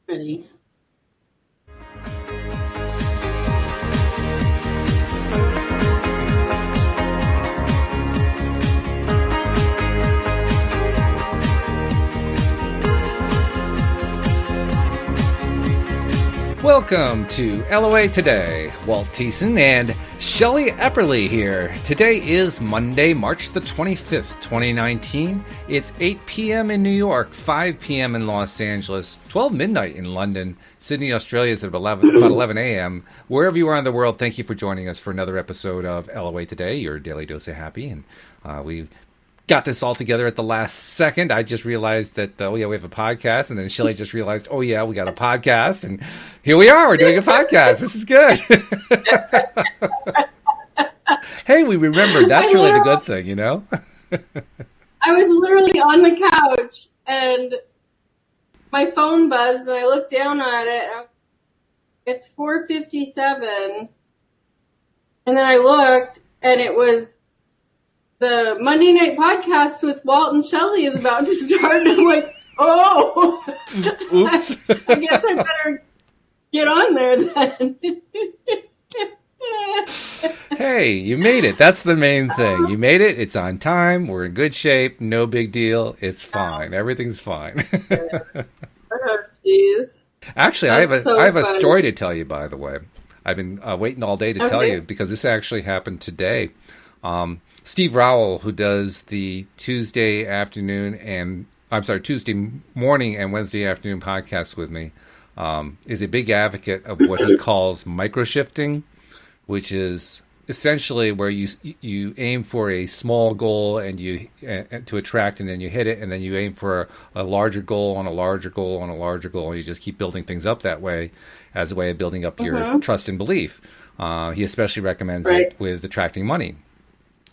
Ready. Welcome to Lawofattraction. Walt Thiessen and Shelly Epperly here. Today is Monday, March the 25th, 2019. It's 8 p.m. in New York, 5 p.m. in Los Angeles, 12 midnight in London. Sydney, Australia is at about 11 a.m. Wherever you are in the world, thank you for joining us for another episode of Lawofattraction, your daily dose of happy. And we got this all together at the last second. I just realized that, we have a podcast. And then Shelly just realized, we got a podcast. And here we are. We're doing a podcast. This is good. Hey, we remembered. That's really the good thing, you know? I was literally on the couch and my phone buzzed and I looked down at it. And it's 4:57. And then I looked and it was the Monday Night Podcast with Walt and Shelly is about to start. And I'm like, oh, oops. I guess I better get on there then. Hey, you made it. That's the main thing. You made it. It's on time. We're in good shape. No big deal. It's fine. Everything's fine. Oh, jeez. Actually, I have a story to tell you, by the way. I've been waiting all day to tell you because this actually happened today. Steve Rowell, who does the Tuesday morning and Wednesday afternoon podcasts with me, is a big advocate of what he calls microshifting, which is essentially where you aim for a small goal and you to attract, and then you hit it, and then you aim for a larger goal on a larger goal on a larger goal, and you just keep building things up that way as a way of building up your trust and belief. He especially recommends it with attracting money.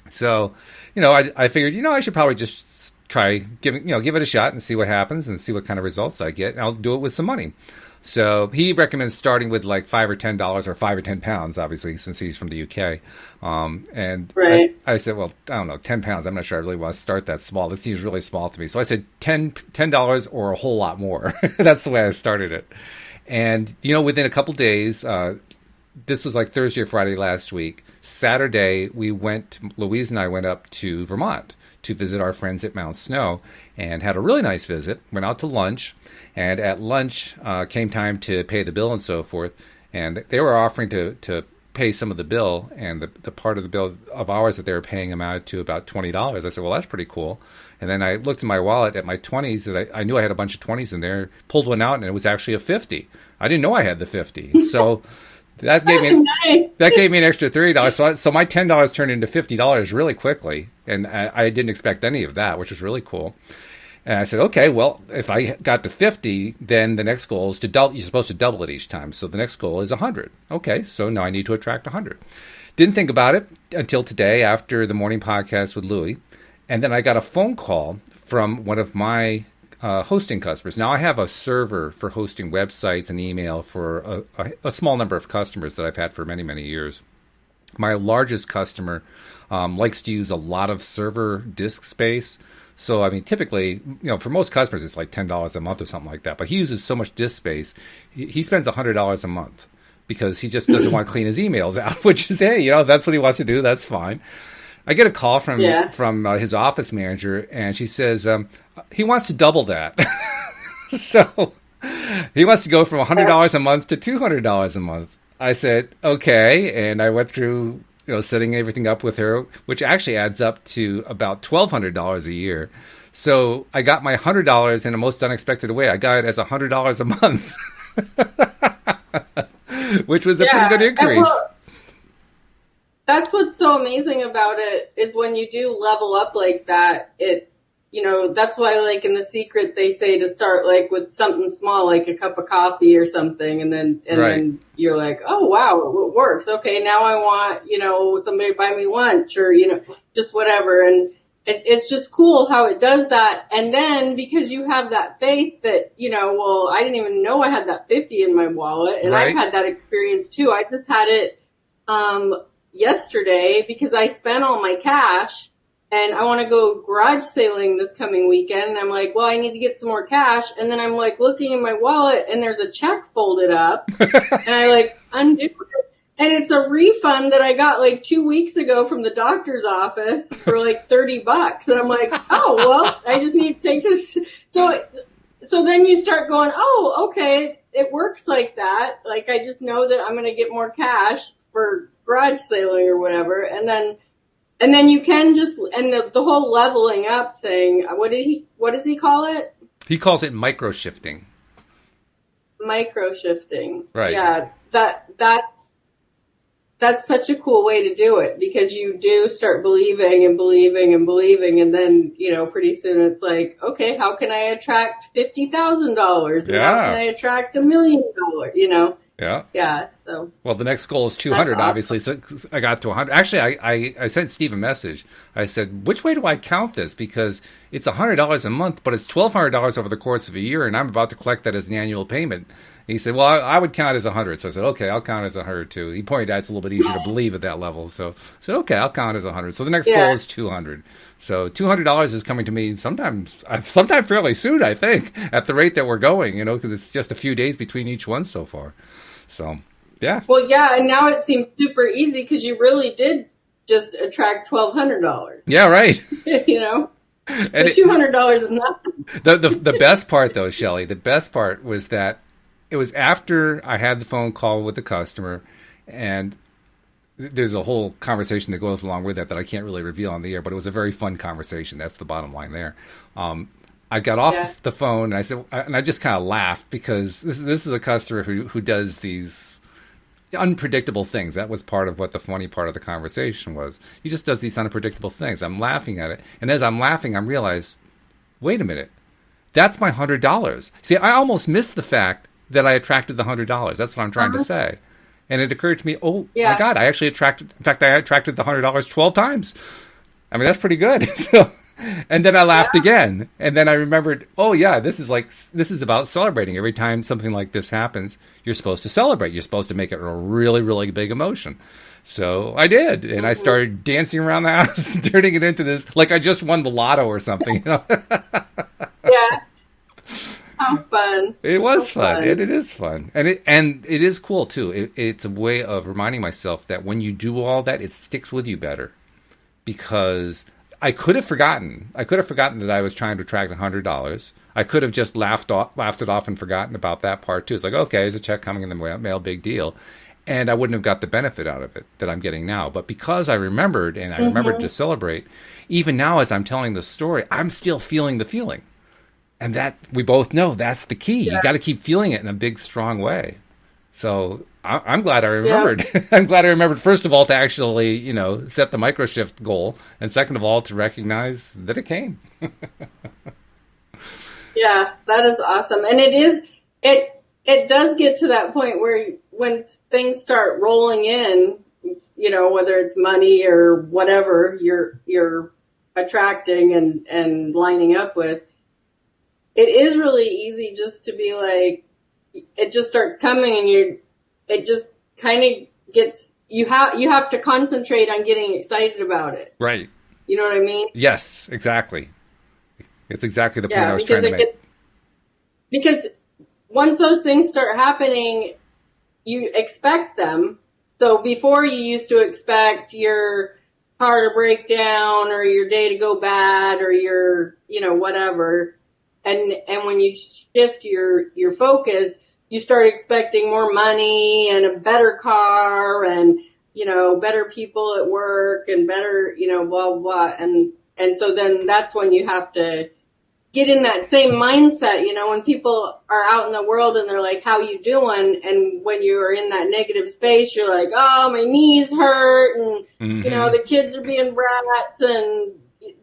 So, I figured, I should probably just try give it a shot and see what happens and see what kind of results I get. And I'll do it with some money. So he recommends starting with like $5 or $10 or 5 or 10 pounds, obviously, since he's from the UK. I said, well, I don't know, 10 pounds. I'm not sure I really want to start that small. It seems really small to me. So I said $10 or a whole lot more. That's the way I started it. And, within a couple days, this was like Thursday or Friday last week. Saturday, Louise and I went up to Vermont to visit our friends at Mount Snow and had a really nice visit. Went out to lunch, and at lunch came time to pay the bill and so forth. And they were offering to pay some of the bill, and the part of the bill of ours that they were paying amounted to about $20. I said, well, that's pretty cool. And then I looked in my wallet at my 20s, and I knew I had a bunch of 20s in there, pulled one out, and it was actually a 50. I didn't know I had the 50. So that gave me an extra $30. So my $10 turned into $50 really quickly, and I didn't expect any of that, which was really cool. And I said, okay, well, if I got to 50, then the next goal is to double. You're supposed to double it each time, so the next goal is 100. Okay, so now I need to attract 100. Didn't think about it until today after the morning podcast with Louie, and then I got a phone call from one of my hosting customers. Now, I have a server for hosting websites and email for a small number of customers that I've had for many, many years. My largest customer likes to use a lot of server disk space. So, I mean, typically, for most customers, it's like $10 a month or something like that. But he uses so much disk space, he spends $100 a month because he just doesn't want to clean his emails out, which is, hey, if that's what he wants to do, that's fine. I get a call from his office manager, and she says he wants to double that. So he wants to go from $100 a month to $200 a month. I said, okay, and I went through setting everything up with her, which actually adds up to about $1,200 a year. So I got my $100 in a most unexpected way. I got it as $100 a month, which was a pretty good increase. That's what's so amazing about it is when you do level up like that, that's why like in The Secret they say to start like with something small, like a cup of coffee or something. And then you're like, oh, wow, it works. Okay. Now I want, somebody to buy me lunch or, just whatever. And it's just cool how it does that. And then because you have that faith that, I didn't even know I had that 50 in my wallet. And I've had that experience too. I just had it, yesterday because I spent all my cash and I want to go garage sailing this coming weekend. And I'm like, well, I need to get some more cash. And then I'm like looking in my wallet and there's a check folded up and I like undo it. And it's a refund that I got like 2 weeks ago from the doctor's office for like $30. And I'm like, oh, well, I just need to take this. So then you start going, oh, okay, it works like that. Like I just know that I'm going to get more cash for garage sailing or whatever. And then you can just, and the whole leveling up thing, what does he call it? He calls it micro shifting. Micro shifting. Right. Yeah. That's such a cool way to do it because you do start believing and believing and believing. And then, pretty soon it's like, okay, how can I attract $50,000? Yeah. How can I attract $1 million? Yeah. Yeah. So. Well, the next goal is 200, awesome. obviously. So I got to 100. Actually, I sent Steve a message. I said, which way do I count this? Because it's $100 a month, but it's $1,200 over the course of a year, and I'm about to collect that as an annual payment. He said, well, I would count as 100. So I said, okay, I'll count as 100 too. He pointed out it's a little bit easier to believe at that level. So I said, okay, I'll count as 100. So the next goal is 200. So $200 is coming to me sometime fairly soon, I think, at the rate that we're going, because it's just a few days between each one so far. So, yeah. Well, yeah, and now it seems super easy because you really did just attract $1,200. Yeah, right. And $200 is nothing. The best part, though, Shelly, the best part was that it was after I had the phone call with the customer, and there's a whole conversation that goes along with that I can't really reveal on the air, but it was a very fun conversation. That's the bottom line there. I got off the phone and I said, and I just kind of laughed because this is a customer who does these unpredictable things. That was part of what the funny part of the conversation was. He just does these unpredictable things. I'm laughing at it, and as I'm laughing, I realize, wait a minute, that's my $100. See, I almost missed the fact that I attracted the $100. That's what I'm trying to say. And it occurred to me, oh my God, I actually attracted the $100 12 times. I mean, that's pretty good. And then I laughed again. And then I remembered, oh yeah, this is about celebrating. Every time something like this happens, you're supposed to celebrate. You're supposed to make it a really, really big emotion. So I did. And I started dancing around the house and turning it into this, like I just won the lotto or something. Yeah. How fun. It was fun. It is fun. And it is cool too. It's a way of reminding myself that when you do all that, it sticks with you better. Because I could have forgotten that I was trying to attract $100. I could have just laughed it off and forgotten about that part too. It's like, okay, there's a check coming in the mail, big deal. And I wouldn't have got the benefit out of it that I'm getting now. But because I remembered, and I remembered to celebrate, even now as I'm telling the story, I'm still feeling the feeling. And that, we both know, that's the key. Yeah. You got to keep feeling it in a big, strong way. So I'm glad I remembered. Yeah. I'm glad I remembered, first of all, to actually, set the microshift goal. And second of all, to recognize that it came. Yeah, that is awesome. And it does get to that point where when things start rolling in, whether it's money or whatever you're attracting and lining up with, it is really easy just to be like, it just starts coming and it just kind of gets, you have to concentrate on getting excited about it. Right. You know what I mean? Yes, exactly. It's exactly the point I was trying to make. Because once those things start happening, you expect them. So before you used to expect your car to break down or your day to go bad or your, whatever. And when you shift your focus, you start expecting more money and a better car and, better people at work and better, blah, blah, blah. And so then that's when you have to get in that same mindset, when people are out in the world and they're like, how you doing? And when you're in that negative space, you're like, oh, my knees hurt and, the kids are being brats and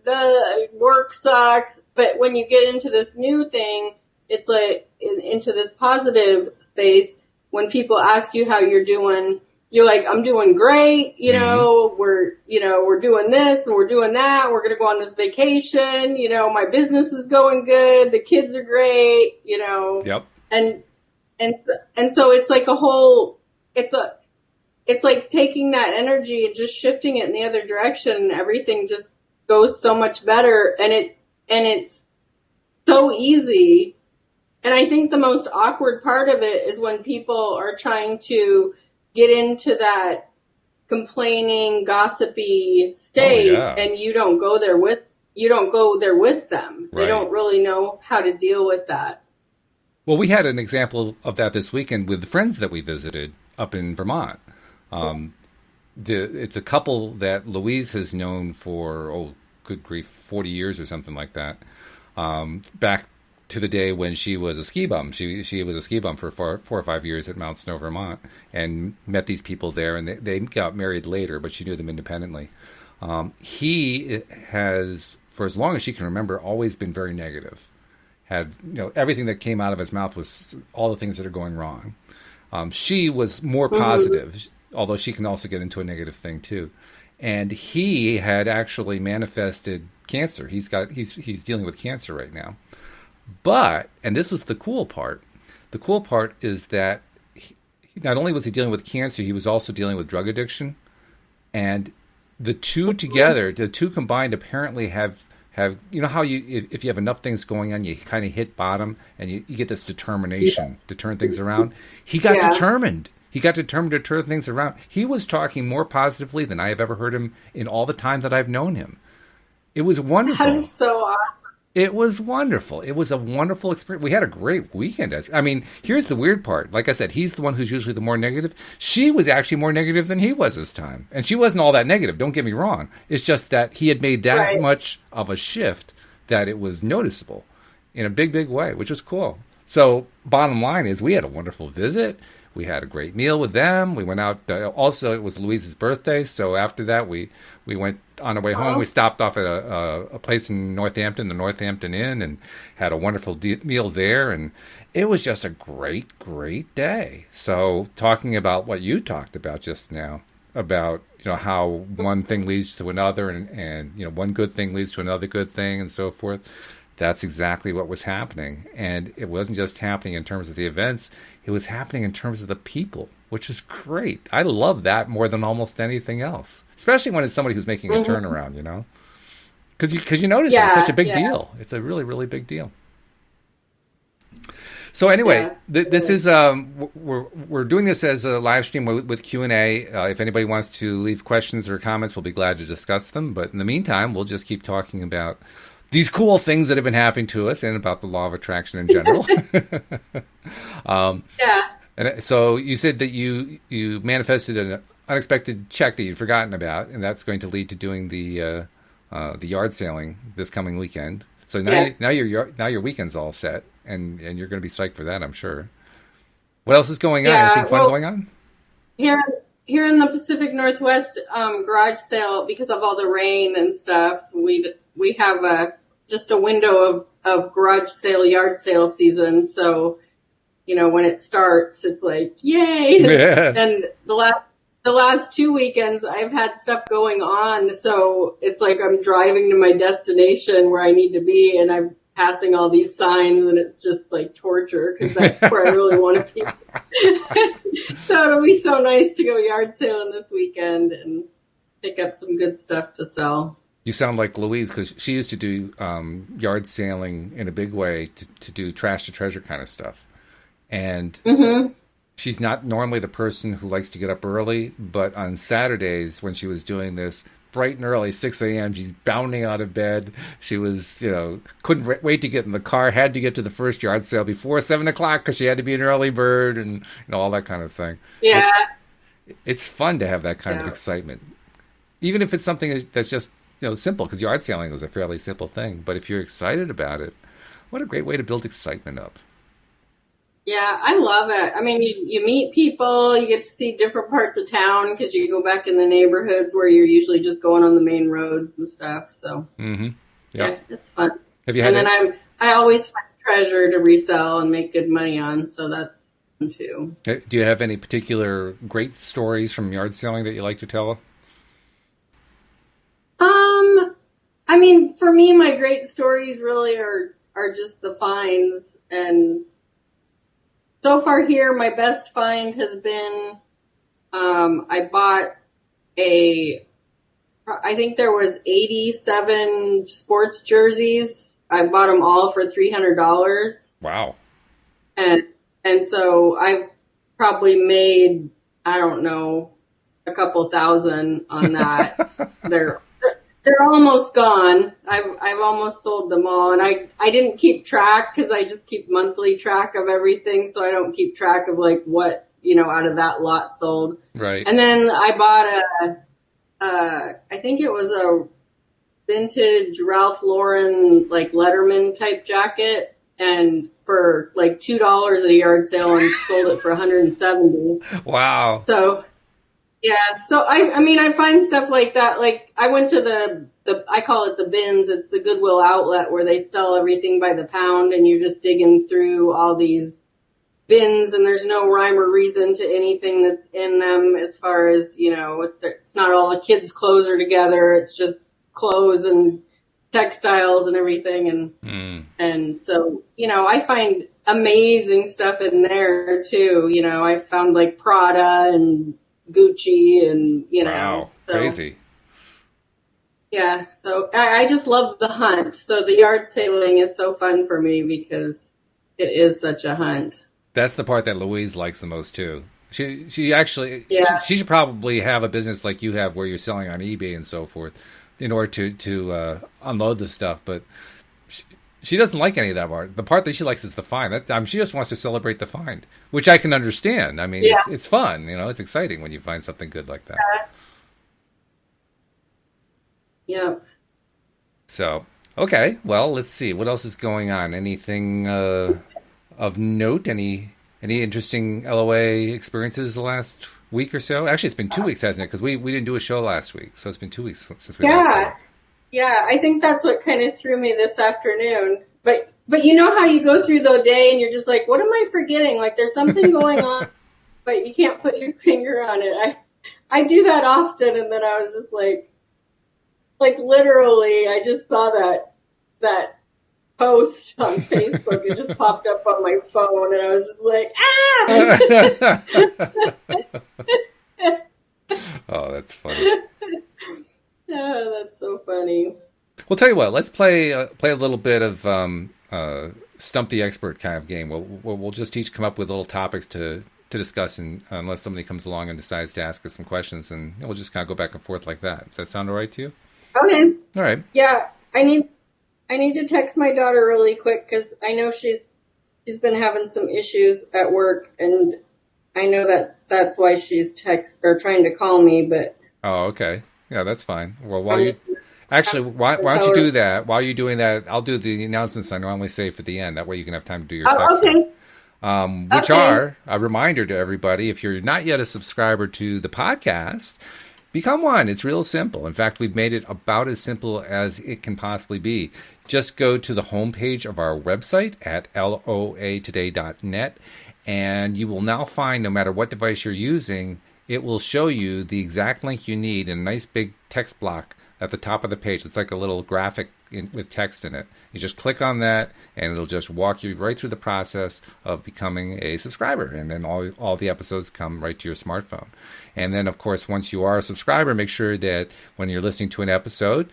the work sucks. But when you get into this new thing, it's like into this positive space. When people ask you how you're doing, you're like, I'm doing great. We're doing this and we're doing that. We're going to go on this vacation. My business is going good. The kids are great, Yep. And so it's like it's like taking that energy and just shifting it in the other direction and everything just goes so much better, and it's so easy. And I think the most awkward part of it is when people are trying to get into that complaining, gossipy state, and you don't go there with them. Right. They don't really know how to deal with that. Well, we had an example of that this weekend with the friends that we visited up in Vermont. It's a couple that Louise has known for, good grief, 40 years or something like that. Back to the day when she was a ski bum. She was a ski bum for 4 or 5 years at Mount Snow, Vermont, and met these people there, and they got married later, but she knew them independently. He has, for as long as she can remember, always been very negative. Had, everything that came out of his mouth was all the things that are going wrong. She was more positive, although she can also get into a negative thing too. And he had actually manifested cancer. He's dealing with cancer right now. But, and this was the cool part is that not only was he dealing with cancer, he was also dealing with drug addiction. And the two together, the two combined, apparently have how if you have enough things going on, you kind of hit bottom, and you get this determination to turn things around. He got determined. He got determined to turn things around. He was talking more positively than I have ever heard him in all the time that I've known him. It was wonderful. That is so awesome. It was wonderful. It was a wonderful experience. We had a great weekend. I mean, here's the weird part. Like I said, he's the one who's usually the more negative. She was actually more negative than he was this time. And she wasn't all that negative, don't get me wrong. It's just that he had made that much of a shift that it was noticeable in a big, big way, which was cool. So bottom line is we had a wonderful visit. We had a great meal with them. We went out. Also, it was Louise's birthday. So after that, we went on our way home. We stopped off at a place in Northampton, the Northampton Inn, and had a wonderful meal there. And it was just a great, great day. So talking about what you talked about just now, about how one thing leads to another, and one good thing leads to another good thing, and so forth. That's exactly what was happening. And it wasn't just happening in terms of the events. It was happening in terms of the people, which is great. I love that more than almost anything else, especially when it's somebody who's making a turnaround, because you notice it's such a big deal. It's a really, really big deal. So anyway, this is we're doing this as a live stream with Q&A. If anybody wants to leave questions or comments, we'll be glad to discuss them. But in the meantime, we'll just keep talking about these cool things that have been happening to us and about the law of attraction in general. And so you said that you manifested an unexpected check that you'd forgotten about, and that's going to lead to doing the yard sailing this coming weekend. So now your weekend's all set, and you're going to be psyched for that, I'm sure. What else is going on? Anything fun going on? Here in the Pacific Northwest, garage sale, because of all the rain and stuff, we have just a window of garage sale, yard sale season. So, when it starts, it's like, yay. Yeah. And the last 2 weekends I've had stuff going on. So it's like I'm driving to my destination where I need to be, and I'm passing all these signs, and it's just like torture because that's where I really want to be. So it'll be so nice to go yard sailing this weekend and pick up some good stuff to sell. You sound like Louise, because she used to do yard sailing in a big way to do trash to treasure kind of stuff. And she's not normally the person who likes to get up early, but on Saturdays when she was doing this, bright and early, 6 a.m., she's bounding out of bed. She was, couldn't wait to get in the car, had to get to the first yard sale before 7 o'clock because she had to be an early bird and all that kind of thing. Yeah. It's fun to have that kind of excitement. Even if it's something that's just, simple, because yard sailing is a fairly simple thing. But if you're excited about it, what a great way to build excitement up. Yeah, I love it. I mean, you meet people, you get to see different parts of town because you go back in the neighborhoods where you're usually just going on the main roads and stuff. So, yeah, it's fun. Have you had? And then I always find treasure to resell and make good money on, so that's fun too. Do you have any particular great stories from yard selling that you like to tell? I mean, for me, my great stories really are just the finds. And so far here, my best find has been, I bought a I think there was 87 sports jerseys. I bought them all for $300. Wow. And so I've probably made, I don't know, a couple thousand on that. They're almost gone. I've almost sold them all, and I didn't keep track because I just keep monthly track of everything, so I don't keep track of like what, out of that lot sold. Right. And then I bought I think it was a vintage Ralph Lauren like Letterman type jacket, and for like $2 at a yard sale, and sold it for 170. Wow. So yeah, so I mean I find stuff like that. Like I went to the I call it the bins. It's the Goodwill outlet where they sell everything by the pound, and you're just digging through all these bins, and there's no rhyme or reason to anything that's in them as far as, it's not all the kids' clothes are together. It's just clothes and textiles and everything. And so, I find amazing stuff in there too. I found like Prada and Gucci and, Wow, so, crazy. Yeah. So I just love the hunt. So the yard sailing is so fun for me because it is such a hunt. That's the part that Louise likes the most too. She actually she should probably have a business like you have where you're selling on eBay and so forth in order to unload the stuff. But she doesn't like any of that part. The part that she likes is the find. She just wants to celebrate the find, which I can understand. I mean, it's fun. It's exciting when you find something good like that. Yeah. So, okay. Well, let's see. What else is going on? Anything of note? Any interesting LOA experiences the last week or so? Actually, it's been 2 weeks, hasn't it? Because we didn't do a show last week, so it's been 2 weeks since we last did. Yeah. I think that's what kind of threw me this afternoon. But you know how you go through the day and you're just like, what am I forgetting? Like there's something going on, but you can't put your finger on it. I do that often, and then I was just like literally, I just saw that post on Facebook. It just popped up on my phone, and I was just like, Oh, that's funny. Oh, that's so funny. Well, tell you what, let's play a little bit of Stump the Expert kind of game. We'll just each come up with little topics to discuss, and unless somebody comes along and decides to ask us some questions, and we'll just kind of go back and forth like that. Does that sound all right to you? Okay. All right. Yeah, I need to text my daughter really quick because I know she's been having some issues at work, and I know that's why she's trying to call me. But oh, okay, yeah, that's fine. Well, why don't you do that? While you're doing that, I'll do the announcements I normally say for the end. That way you can have time to do your text. Okay. Which are a reminder to everybody: if you're not yet a subscriber to the podcast, become one. It's real simple. In fact, we've made it about as simple as it can possibly be. Just go to the homepage of our website at loatoday.net, and you will now find, no matter what device you're using, it will show you the exact link you need in a nice big text block at the top of the page. It's like a little graphic with text in it. You just click on that, and it'll just walk you right through the process of becoming a subscriber. And then all the episodes come right to your smartphone. And then, of course, once you are a subscriber, make sure that when you're listening to an episode,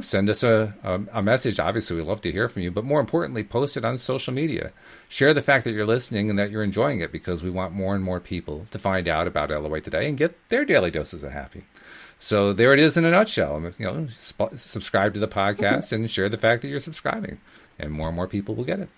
send us a message. Obviously, we'd love to hear from you. But more importantly, post it on social media. Share the fact that you're listening and that you're enjoying it, because we want more and more people to find out about LOA Today and get their daily doses of happy. So there it is in a nutshell. Subscribe to the podcast and share the fact that you're subscribing, and more people will get it.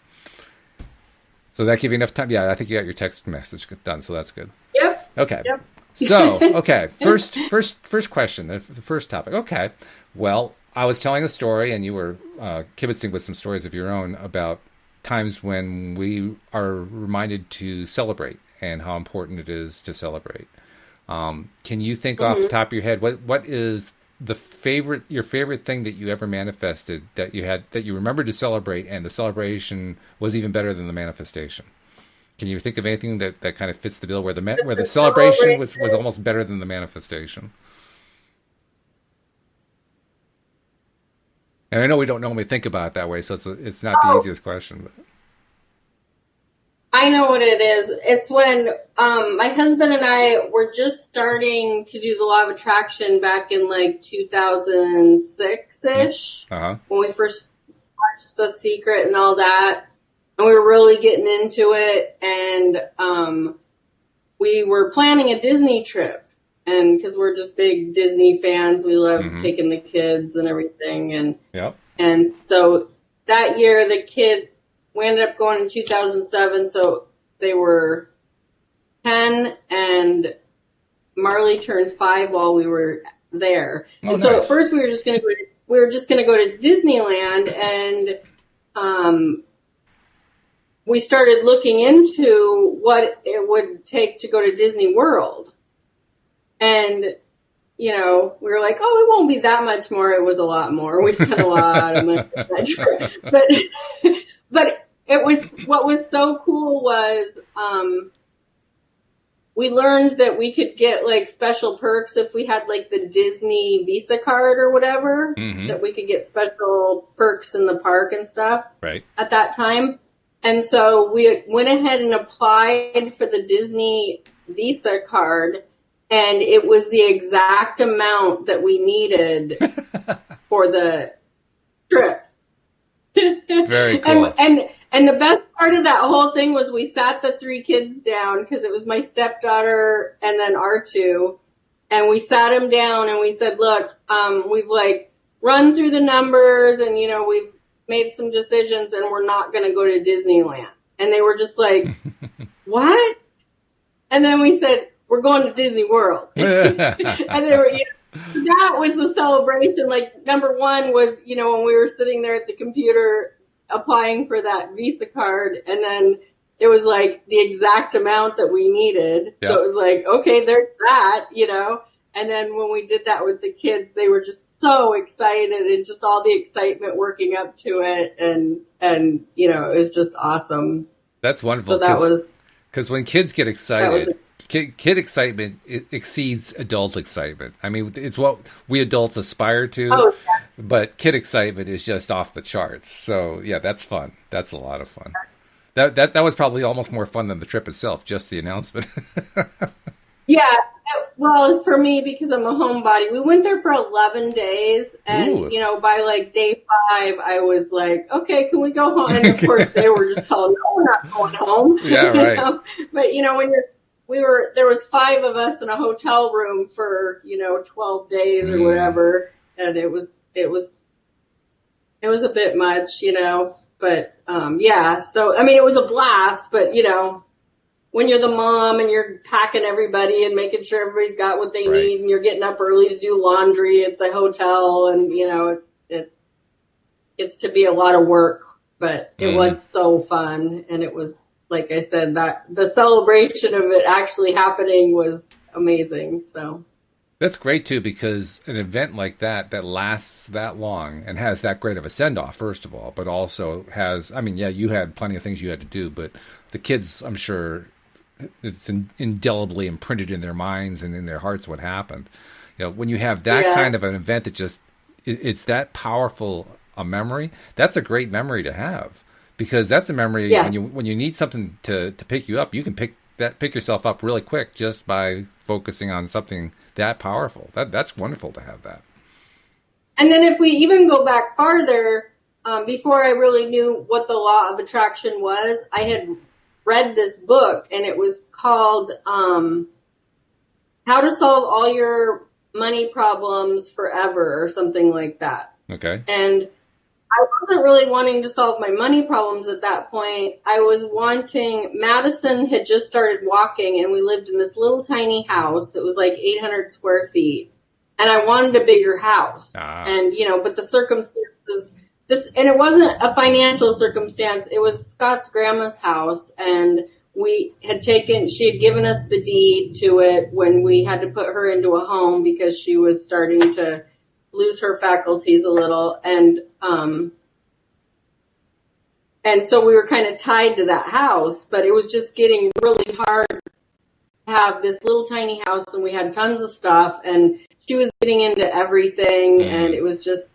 So that give you enough time? Yeah, I think you got your text message done, so that's good. Yep. Okay. Yep. So, okay, first question, the first topic. Okay, well, I was telling a story, and you were kibitzing with some stories of your own about times when we are reminded to celebrate and how important it is to celebrate. Can you think off the top of your head what is your favorite thing that you ever manifested that you remembered to celebrate, and the celebration was even better than the manifestation? Can you think of anything that kind of fits the bill where the celebration was almost better than the manifestation? And I know we don't normally think about it that way, so it's not the easiest question. But. I know what it is. It's when my husband and I were just starting to do the law of attraction back in like 2006-ish, when we first watched The Secret and all that. And we were really getting into it, and we were planning a Disney trip. And because we're just big Disney fans, we love taking the kids and everything. And so that year, we ended up going in 2007, so they were 10, and Marley turned 5 while we were there. And so at first we were just going to go to Disneyland, and we started looking into what it would take to go to Disney World. And we were like, oh, it won't be that much more. It was a lot more. We spent a lot of money on that trip. But what was so cool was, we learned that we could get like special perks if we had like the Disney Visa card or whatever, that we could get special perks in the park and stuff at that time. And so we went ahead and applied for the Disney Visa card, and it was the exact amount that we needed for the trip. Very cool. And the best part of that whole thing was we sat the 3 kids down, because it was my stepdaughter and then R2, and we sat them down and we said, look, we've like run through the numbers, and we've made some decisions, and we're not going to go to Disneyland. And they were just like, what? And then we said, we're going to Disney World. And they were, that was the celebration. Like, number one was, when we were sitting there at the computer applying for that Visa card, and then it was like the exact amount that we needed. Yep. So it was like, okay, there's that, And then when we did that with the kids, they were just so excited, and just all the excitement working up to it. And it was just awesome. That's wonderful. So that was, because when kids get excited, kid excitement exceeds adult excitement. I mean, it's what we adults aspire to, but kid excitement is just off the charts. So yeah, that's fun. That's a lot of fun. That was probably almost more fun than the trip itself, just the announcement. Yeah. Well, for me, because I'm a homebody, we went there for 11 days, and by like day 5, I was like, okay, can we go home? And of course they were just telling me, no, we're not going home. Yeah, right. But when there was 5 of us in a hotel room for 12 days or whatever, and it was a bit much, but yeah. So I mean, it was a blast, but when you're the mom and you're packing everybody and making sure everybody's got what they need, and you're getting up early to do laundry at the hotel, and it's to be a lot of work, but it was so fun. And it was, like I said, that the celebration of it actually happening was amazing. So that's great too, because an event like that lasts that long and has that great of a send-off, first of all, but also has, I mean, yeah, you had plenty of things you had to do, but the kids, I'm sure, it's indelibly imprinted in their minds and in their hearts what happened. When you have that kind of an event that just, it's that powerful a memory, that's a great memory to have, because that's a memory when you need something to pick you up, you can pick yourself up really quick just by focusing on something that powerful. That's wonderful to have that. And then if we even go back farther, before I really knew what the law of attraction was, I had read this book, and it was called How to Solve All Your Money Problems Forever, or something like that. Okay. And I wasn't really wanting to solve my money problems at that point. I was wanting, Madison had just started walking, and we lived in this little tiny house. It was like 800 square feet. And I wanted a bigger house. And, but the circumstances, and it wasn't a financial circumstance. It was Scott's grandma's house, and she had given us the deed to it when we had to put her into a home because she was starting to lose her faculties a little. And so we were kind of tied to that house, but it was just getting really hard to have this little tiny house, and we had tons of stuff, and she was getting into everything, and it was just,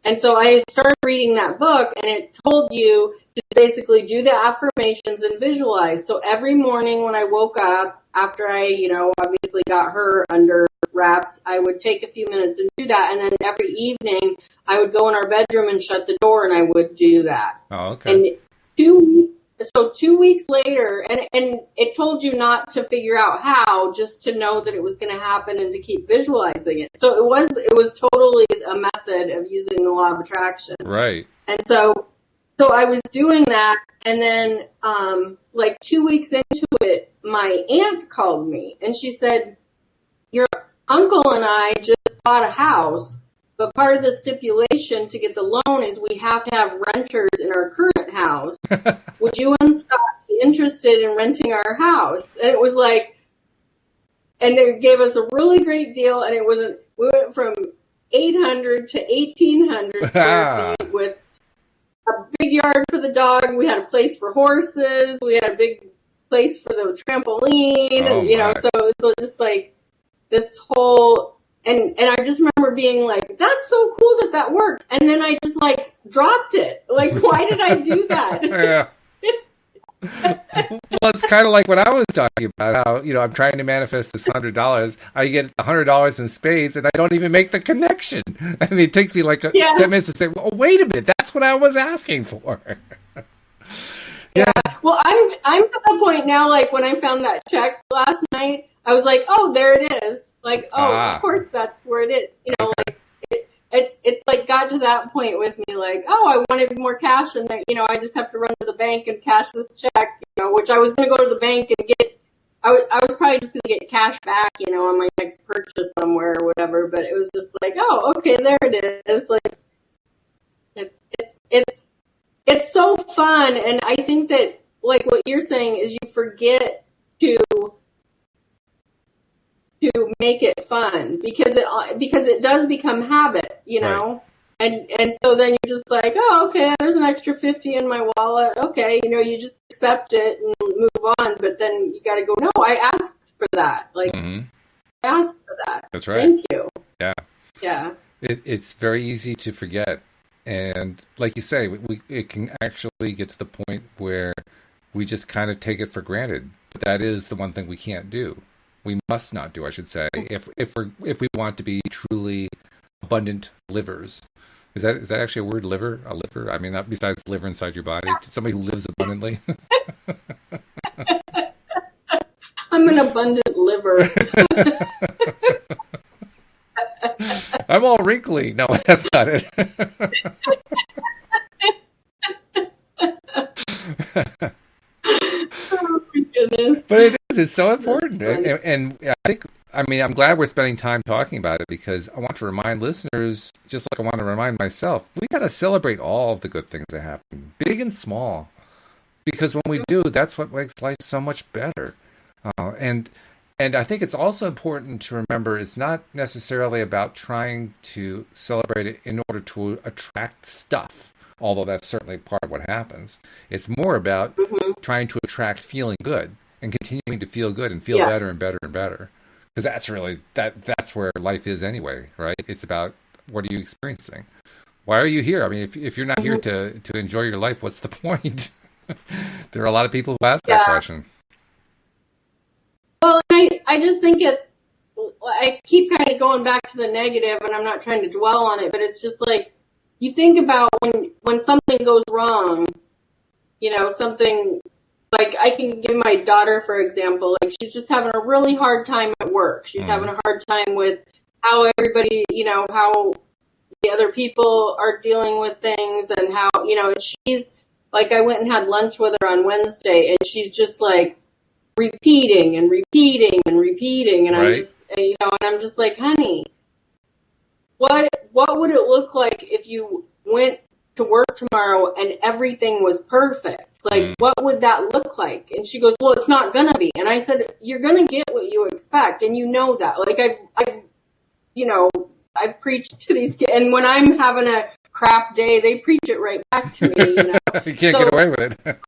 And so I started reading that book, and it told you to basically do the affirmations and visualize. So every morning when I woke up, after I, obviously got her under wraps, I would take a few minutes and do that. And then every evening I would go in our bedroom and shut the door, and I would do that. Oh, okay. And 2 weeks later, and it told you not to figure out how, just to know that it was going to happen and to keep visualizing it. So it was totally a method of using the law of attraction. Right. And so I was doing that, and then like 2 weeks into it, my aunt called me, and she said, "Your uncle and I just bought a house, but part of the stipulation to get the loan is we have to have renters in our current house. Would you and Scott be interested in renting our house?" And it was like, and they gave us a really great deal, and we went from 800 to 1,800 square feet with a big yard for the dog. We had a place for horses. We had a big place for the trampoline. Oh, and, so it was just like this whole, and I just remember being like, that's so cool that worked. And then I just like dropped it. Like, why did I do that? Yeah. Well, it's kind of like what I was talking about, how, I'm trying to manifest this $100. I get $100 in spades, and I don't even make the connection. I mean, it takes me like 10 minutes to say, well, wait a minute, that's what I was asking for. Yeah. Well, I'm to the point now, like when I found that check last night, I was like, oh, there it is. Like, of course that's where it is. Like it's like got to that point with me, like, oh, I wanted more cash, and I just have to run to the bank and cash this check, which I was going to go to the bank and get. I was probably just going to get cash back, on my next purchase somewhere or whatever. But it was just like, oh, okay, there it is. Like, it's so fun, and I think that like what you're saying is you forget to make it fun because it does become habit, Right. and so then you're just like, oh, okay, there's an extra 50 in my wallet. Okay, you just accept it and move on. But then you got to go, no, I asked for that. Like, I asked for that. That's right. Thank you. Yeah. It's very easy to forget. And like you say, it can actually get to the point where we just kind of take it for granted. But that is the one thing we can't do. We must not do, I should say, if we want to be truly abundant livers. Is that actually a word, liver? A liver? I mean, not besides liver inside your body. Somebody who lives abundantly. I'm an abundant liver. I'm all wrinkly. No, that's not it. Oh my goodness. But it is. It's so important. And I'm glad we're spending time talking about it, because I want to remind listeners, just like I want to remind myself, we got to celebrate all of the good things that happen, big and small. Because when we do, that's what makes life so much better. And I think it's also important to remember it's not necessarily about trying to celebrate it in order to attract stuff, although that's certainly part of what happens. It's more about trying to attract feeling good and continuing to feel good and feel better and better and better. Because that's really, that's where life is anyway, right? It's about, what are you experiencing? Why are you here? I mean, if you're not here to enjoy your life, what's the point? There are a lot of people who ask that question. Well, I just think I keep kind of going back to the negative, and I'm not trying to dwell on it, but it's just like, you think about when something goes wrong, something, like I can give my daughter, for example, like she's just having a really hard time at work. She's having a hard time with how everybody, how the other people are dealing with things, and how, she's, like, I went and had lunch with her on Wednesday, and she's just like repeating and repeating and repeating, and right. I'm just like, honey, what would it look like if you went to work tomorrow and everything was perfect? Like, what would that look like? And she goes, well, it's not gonna be. And I said, you're gonna get what you expect, and you know that. Like, I've preached to these kids, and when I'm having a crap day, they preach it right back to me. You can't get away with it.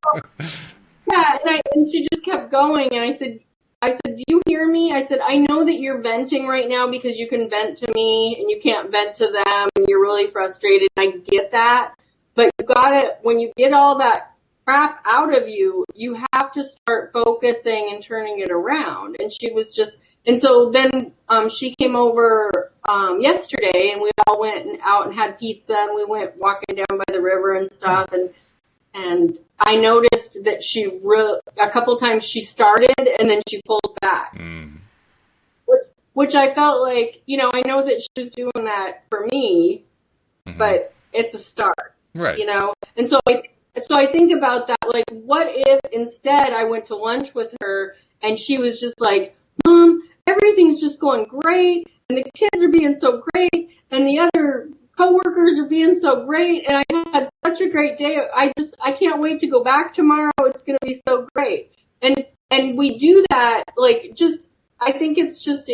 Yeah, and she just kept going, and I said, I said, do you hear me? I said, I know that you're venting right now because you can vent to me and you can't vent to them and you're really frustrated. I get that. But you gotta, when you get all that crap out of you, you have to start focusing and turning it around. And she was just, and so then she came over yesterday and we all went out and had pizza and we went walking down by the river and stuff. And I noticed that a couple times she started and then she pulled back. Mm. Which I felt like, I know that she was doing that for me, but it's a start. Right. And so I think about that, like, what if instead I went to lunch with her and she was just like, Mom, everything's just going great and the kids are being so great and the other coworkers are being so great and I had such a great day. I can't wait to go back tomorrow. It's going to be so great. And we do that, like, just, I think it's just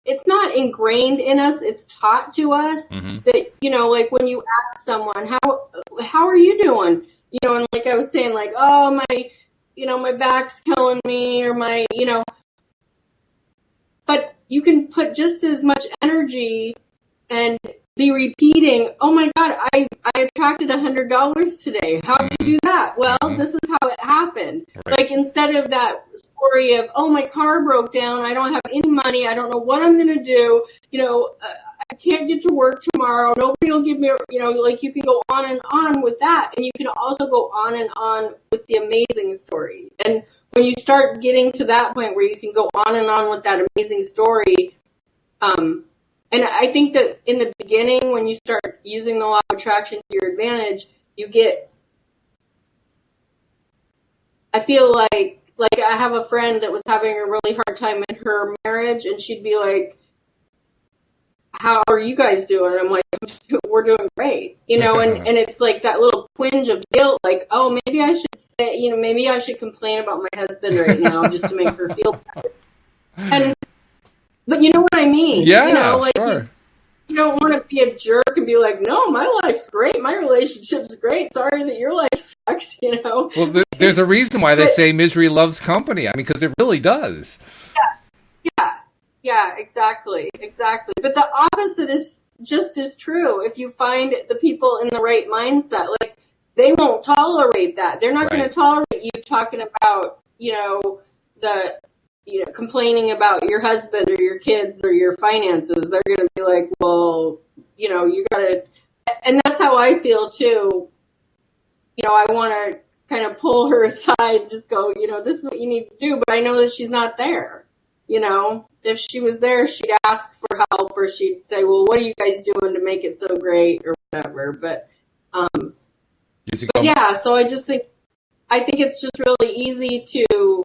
it's not ingrained in us. It's taught to us that, like when you ask someone, how are you doing? And like I was saying, like, oh, my back's killing me or but you can put just as much energy and be repeating, oh my God, I attracted $100 today. How did you do that? Well, this is how it happened. Right. Like instead of that story of, oh, my car broke down. I don't have any money. I don't know what I'm going to do. I can't get to work tomorrow. Nobody will give me, like you can go on and on with that. And you can also go on and on with the amazing story. And when you start getting to that point where you can go on and on with that amazing story, and I think that in the beginning, when you start using the law of attraction to your advantage, I feel like I have a friend that was having a really hard time in her marriage, and she'd be like, how are you guys doing? I'm like, we're doing great, and it's like that little twinge of guilt, like, oh, maybe I should say, maybe I should complain about my husband right now just to make her feel better. But you know what I mean? Yeah, like sure. You don't want to be a jerk and be like, no, my life's great. My relationship's great. Sorry that your life sucks, Well, there's a reason why they say misery loves company. I mean, because it really does. Yeah, exactly. But the opposite is just as true. If you find the people in the right mindset, like, they won't tolerate that. They're not going to tolerate you talking about, complaining about your husband or your kids or your finances. They're going to be like, well, you got to, and that's how I feel too. I want to kind of pull her aside and just go, this is what you need to do. But I know that she's not there. If she was there, she'd ask for help or she'd say, well, what are you guys doing to make it so great or whatever. But yeah, so I think it's just really easy to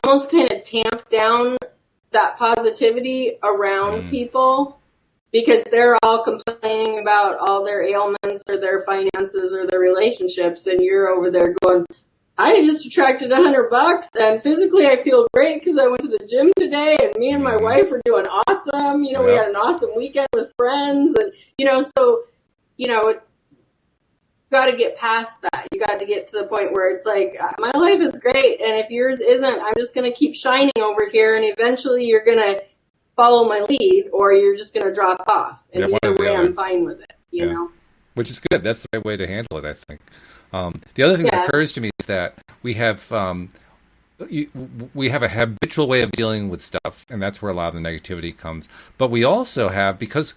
almost kind of tamp down that positivity around people because they're all complaining about all their ailments or their finances or their relationships, and you're over there going, I just attracted $100 and physically I feel great because I went to the gym today and me and my wife are doing awesome. We had an awesome weekend with friends and, so, got to get past that. You got to get to the point where it's like, my life is great, and if yours isn't, I'm just going to keep shining over here, and eventually you're going to follow my lead, or you're just going to drop off. And either way, I'm fine with it, you know? Which is good. That's the right way to handle it, I think. The other thing that occurs to me is that we have a habitual way of dealing with stuff, and that's where a lot of the negativity comes. But we also have, because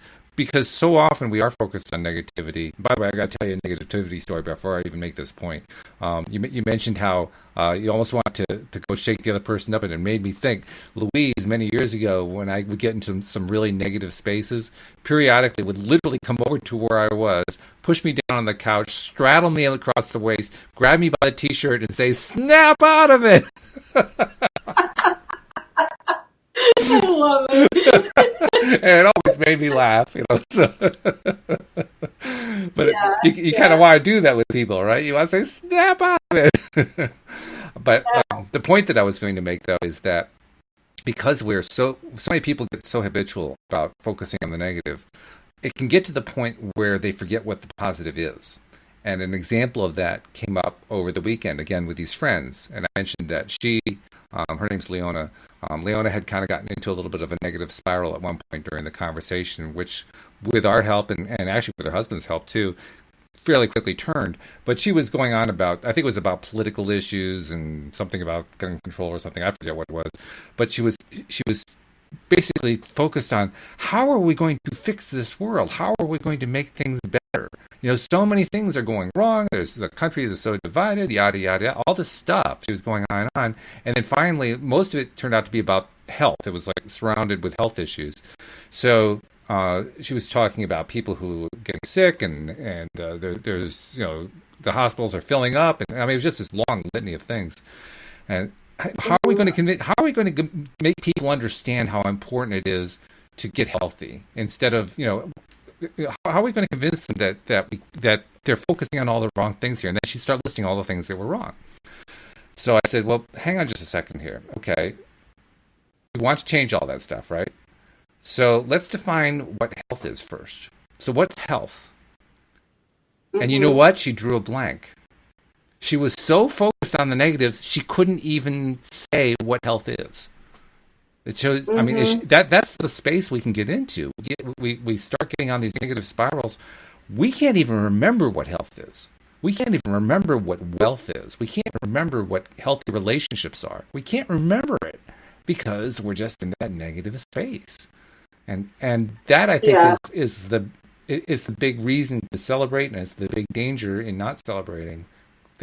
so often we are focused on negativity. By the way, I got to tell you a negativity story before I even make this point. You mentioned how you almost want to go shake the other person up, and it made me think. Louise, many years ago, when I would get into some really negative spaces, periodically would literally come over to where I was, push me down on the couch, straddle me across the waist, grab me by the t-shirt, and say, "Snap out of it!" I love it. And it always made me laugh, So. But you kind of want to do that with people, right? You want to say, "Snap out of it." But the point that I was going to make, though, is that because so many people get so habitual about focusing on the negative, it can get to the point where they forget what the positive is. And an example of that came up over the weekend, again, with these friends. And I mentioned that she Her name's Leona. Leona had kind of gotten into a little bit of a negative spiral at one point during the conversation, which, with our help and actually with her husband's help too, fairly quickly turned. But she was going on about, I think it was about political issues and something about gun control or something. I forget what it was. But she was basically focused on, how are we going to fix this world? How are we going to make things better? So many things are going wrong. The countries are so divided, yada, yada, yada, all this stuff. She was going on and on. And then finally, most of it turned out to be about health. It was like surrounded with health issues. So she was talking about people who are getting sick, and there's, the hospitals are filling up. And I mean, it was just this long litany of things. And how are we going to make people understand how important it is to get healthy, instead of, how are we going to convince them that they're focusing on all the wrong things here? And then she started listing all the things that were wrong. So I said, well, hang on just a second here. Okay. We want to change all that stuff, right? So let's define what health is first. So what's health? Mm-hmm. And you know what? She drew a blank. She was so focused on the negatives, she couldn't even say what health is. It shows. Mm-hmm. I mean, that's the space we can get into. We start getting on these negative spirals. We can't even remember what health is. We can't even remember what wealth is. We can't remember what healthy relationships are. We can't remember it because we're just in that negative space. And that, I think, is the big reason to celebrate, and it's the big danger in not celebrating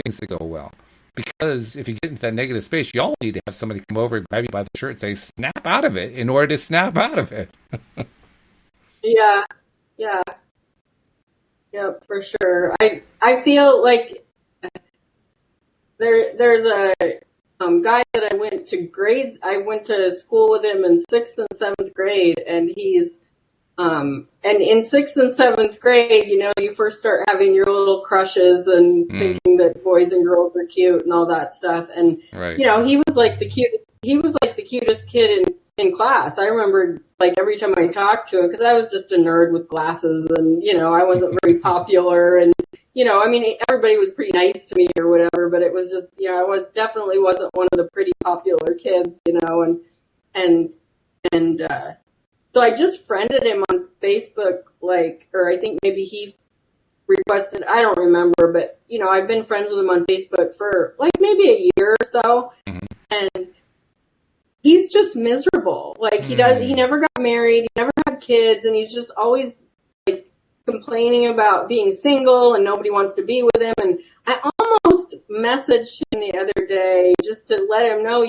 things that go well. Because if you get into that negative space, you all need to have somebody come over and grab you by the shirt and say, snap out of it, in order to snap out of it. Yeah, for sure. I feel like there's a guy that I went to school with him in 6th and 7th grade, and he's and in 6th and 7th grade, you first start having your little crushes and thinking that boys and girls are cute and all that stuff. And, right. He was like the cutest kid in class. I remember, like, every time I talked to him, because I was just a nerd with glasses, and, I wasn't very popular. And, I mean, everybody was pretty nice to me or whatever, but it was just, I definitely wasn't one of the pretty popular kids, so I just friended him on Facebook, or I think maybe he requested, I don't remember, but, I've been friends with him on Facebook for, maybe a year or so, and he's just miserable. He never got married, he never had kids, and he's just always, complaining about being single, and nobody wants to be with him, and I almost messaged him the other day just to let him know,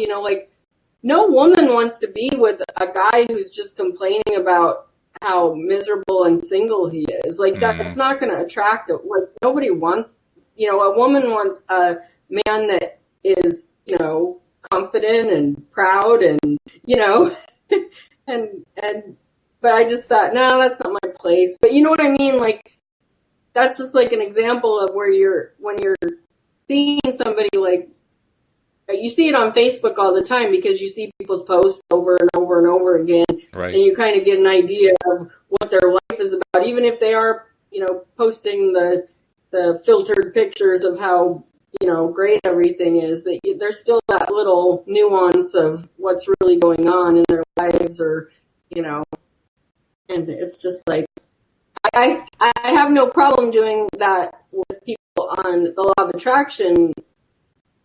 no woman wants to be with a guy who's just complaining about how miserable and single he is. That's not going to attract it. Nobody wants, a woman wants a man that is, confident and proud and, but I just thought, no, that's not my place. But you know what I mean? That's just an example of when you're seeing somebody you see it on Facebook all the time, because you see people's posts over and over and over again. Right. And you kind of get an idea of what their life is about, even if they are, posting the filtered pictures of how, great everything is. There's still that little nuance of what's really going on in their lives, or, and it's just I have no problem doing that with people on the law of attraction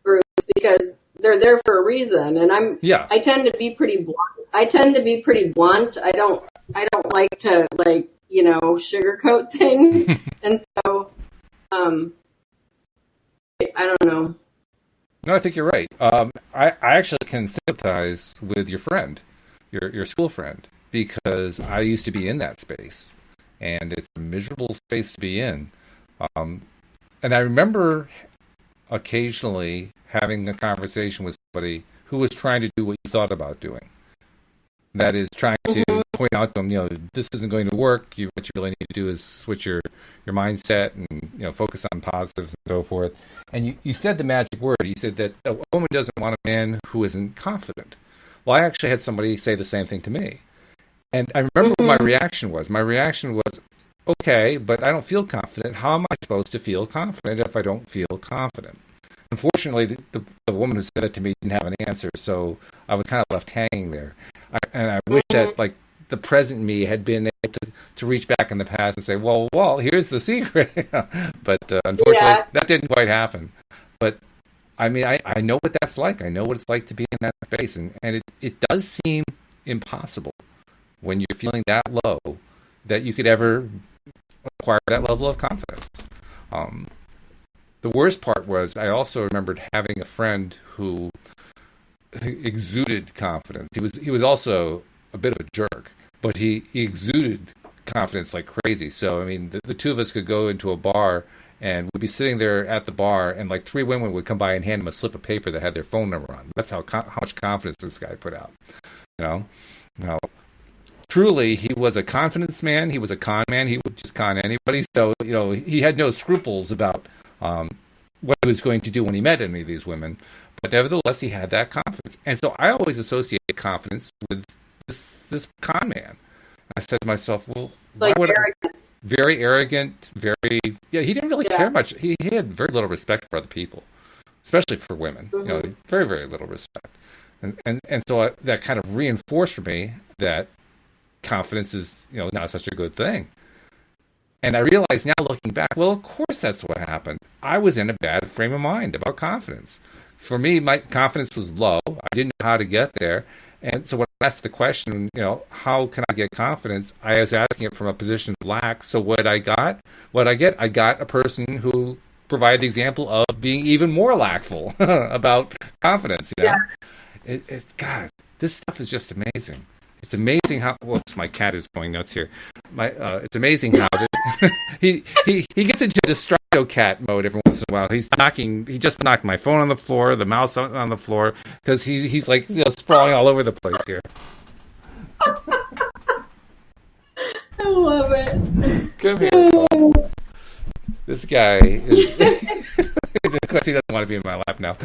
groups, because they're there for a reason, and I tend to be pretty blunt. I don't like to sugarcoat things, and so I don't know. No, I think you're right. I actually can sympathize with your friend, your school friend, because I used to be in that space, and it's a miserable space to be in. And I remember occasionally having a conversation with somebody who was trying to do what you thought about doing. That is, trying to point out to them, this isn't going to work. What you really need to do is switch your mindset and, focus on positives and so forth. And you said the magic word. You said that a woman doesn't want a man who isn't confident. Well, I actually had somebody say the same thing to me. And I remember what my reaction was. My reaction was, okay, but I don't feel confident. How am I supposed to feel confident if I don't feel confident? unfortunately, the woman who said it to me didn't have an answer, so I was kind of left hanging there. And I wish that like the present me had been able to reach back in the past and say, well, here's the secret. But unfortunately, that didn't quite happen. But I mean, I know what that's like. I know what it's like to be in that space, and it does seem impossible when you're feeling that low that you could ever acquire that level of confidence. The worst part was I also remembered having a friend who exuded confidence. He was also a bit of a jerk, but he exuded confidence like crazy. So I mean, the two of us could go into a bar and we'd be sitting there at the bar, and like three women would come by and hand him a slip of paper that had their phone number on. That's how much confidence this guy put out. You know, now truly he was a confidence man. He was a con man. He would just con anybody. So you know, he had no scruples about what he was going to do when he met any of these women. But nevertheless, he had that confidence. And so I always associate confidence with this con man. I said to myself, well, like arrogant. Very arrogant, he didn't really care much. He had very little respect for other people, especially for women. You know, very, very little respect. And so that kind of reinforced for me that confidence is, you know, not such a good thing. And I realize now, looking back, well, of course that's what happened. I was in a bad frame of mind about confidence. For me, my confidence was low. I didn't know how to get there. And so when I asked the question, you know, how can I get confidence? I was asking it from a position of lack. So what I got? I got a person who provided the example of being even more lackful about confidence. You know? It's God, this stuff is just amazing. It's amazing how. Whoops, my cat is going nuts here. It's amazing how he gets into distracto cat mode every once in a while. He's knocking. He just knocked my phone on the floor, the mouse on the floor, because he's like, you know, sprawling all over the place here. I love it. Come here, Paul. This guy is. Of course, he doesn't want to be in my lap now.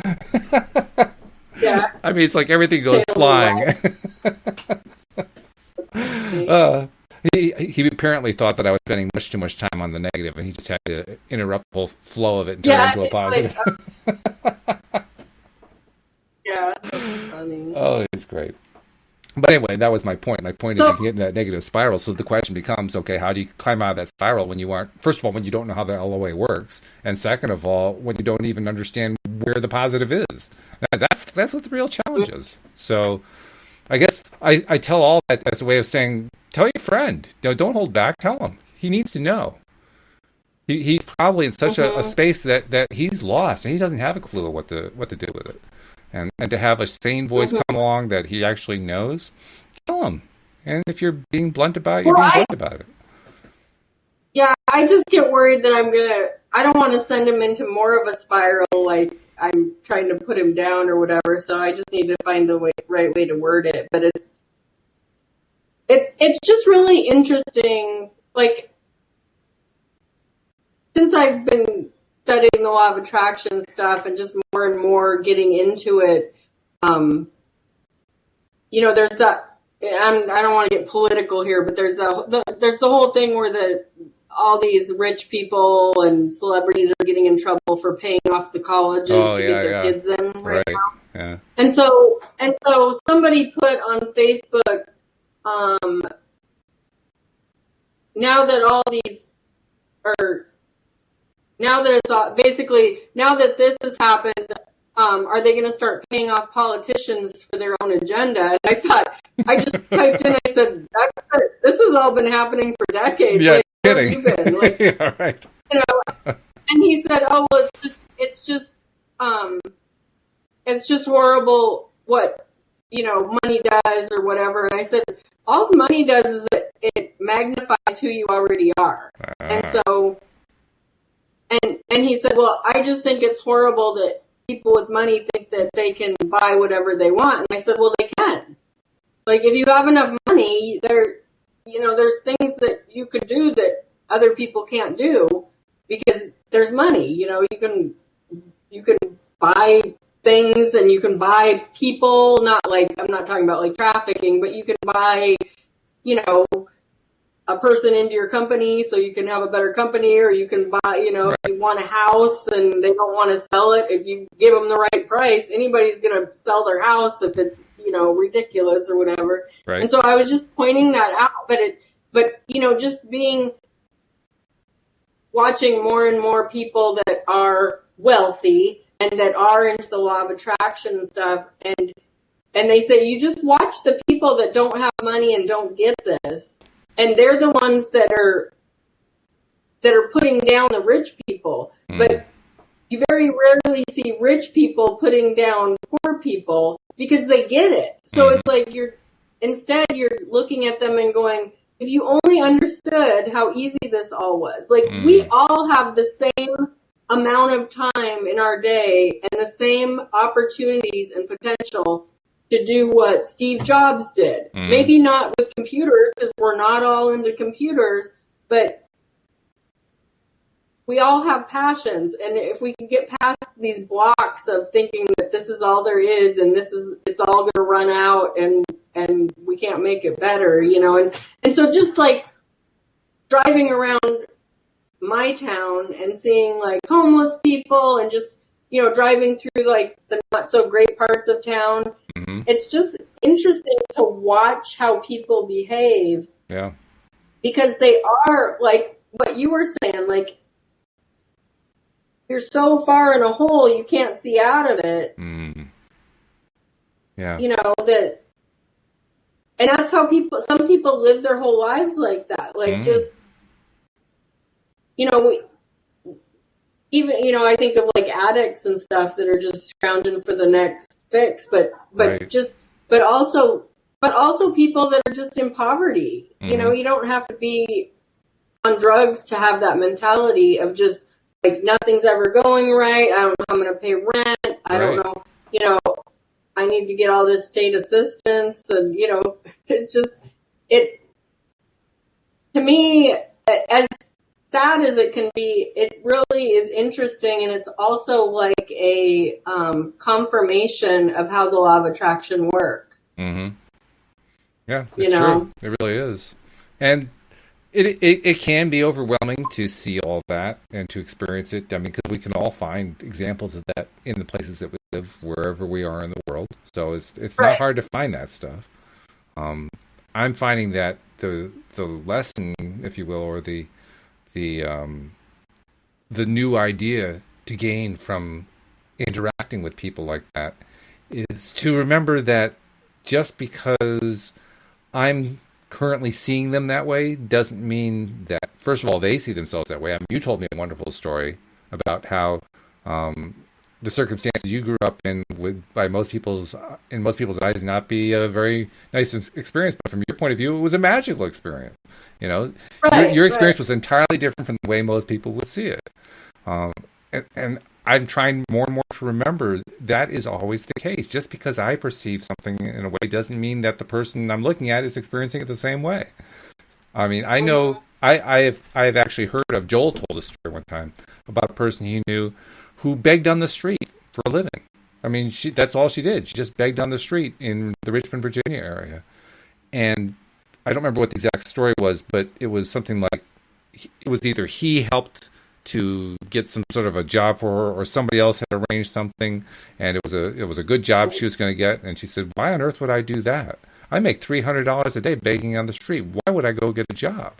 Yeah. I mean, it's like everything goes flying. He apparently thought that I was spending much too much time on the negative, and he just had to interrupt the whole flow of it and turn it into a positive. Yeah, that's funny. Oh, it's great. But anyway, that was my point. My point is you can get in that negative spiral. So the question becomes, okay, how do you climb out of that spiral when you aren't, first of all, when you don't know how the LOA works, and second of all, when you don't even understand where the positive is. That's what the real challenge is. So I guess I tell all that as a way of saying, tell your friend. Don't hold back. Tell him. He needs to know. He's probably in such a space that he's lost, and he doesn't have a clue of what to do with it. And to have a sane voice come along that he actually knows, tell him. And if you're being blunt about it, you're being blunt about it. Yeah, I just get worried that I don't want to send him into more of a spiral, like I'm trying to put him down or whatever, so I just need to find the right way to word it. But it's just really interesting, like, since I've been studying the law of attraction stuff and just more and more getting into it, you know, there's that, I don't want to get political here, but there's the whole thing where all these rich people and celebrities are getting in trouble for paying off the colleges to get their kids in right now. Yeah. And so somebody put on Facebook, now that this has happened, are they going to start paying off politicians for their own agenda? And I just typed in, I said, this has all been happening for decades. Yeah, like, kidding. Where have you been? Like, yeah, right. You know, and he said, oh, well, it's just horrible what, you know, money does or whatever. And I said, all money does is it magnifies who you already are. And so, and he said, well, I just think it's horrible that people with money think that they can buy whatever they want. And I said, well, they can. Like, if you have enough money, there's things that you could do that other people can't do because there's money. You know, you can buy things and you can buy people, I'm not talking about like trafficking, but you can buy, you know, a person into your company so you can have a better company, or you can buy, you know, if you want a house and they don't want to sell it, if you give them the right price, anybody's going to sell their house if it's, you know, ridiculous or whatever. Right. And so I was just pointing that out, but, you know, just watching more and more people that are wealthy and that are into the law of attraction and stuff. And they say, you just watch the people that don't have money and don't get this. And they're the ones that are putting down the rich people. But you very rarely see rich people putting down poor people because they get it. So it's like you're looking at them and going, if you only understood how easy this all was. Like, we all have the same amount of time in our day and the same opportunities and potential to do what Steve Jobs did. Maybe not with computers, because we're not all into computers, but we all have passions. And if we can get past these blocks of thinking that this is all there is and it's all going to run out and we can't make it better, you know. And so just like driving around my town and seeing like homeless people and just, you know, driving through like the not so great parts of town, it's just interesting to watch how people behave. Yeah. Because they are like what you were saying, like, you're so far in a hole you can't see out of it. Yeah. You know, and that's how some people live their whole lives like that. Like, just, you know, even, you know, I think of like addicts and stuff that are just scrounging for the next fix, but also people that are just in poverty. You know, you don't have to be on drugs to have that mentality of just like, nothing's ever going right. I don't know how I'm going to pay rent. I don't know, you know, I need to get all this state assistance. And, you know, it's just, to me, as sad as it can be, it really is interesting. And it's also like a confirmation of how the law of attraction works. Yeah, it's true. It really is. And it can be overwhelming to see all that and to experience it. I mean, because we can all find examples of that in the places that we live, wherever we are in the world. So it's not hard to find that stuff. I'm finding that the lesson, if you will, or the new idea to gain from interacting with people like that is to remember that just because I'm currently seeing them that way doesn't mean that, first of all, they see themselves that way. I mean, you told me a wonderful story about how the circumstances you grew up in would, in most people's eyes, not be a very nice experience, but from your point of view, it was a magical experience. You know, your experience was entirely different from the way most people would see it. And I'm trying more and more to remember that is always the case. Just because I perceive something in a way doesn't mean that the person I'm looking at is experiencing it the same way. I mean, I know I have actually heard of, Joel told a story one time about a person he knew who begged on the street for a living. I mean, that's all she did. She just begged on the street in the Richmond, Virginia area. And I don't remember what the exact story was, but it was something like, it was either he helped to get some sort of a job for her, or somebody else had arranged something, and it was a good job she was going to get. And she said, "Why on earth would I do that? I make $300 a day begging on the street. Why would I go get a job?"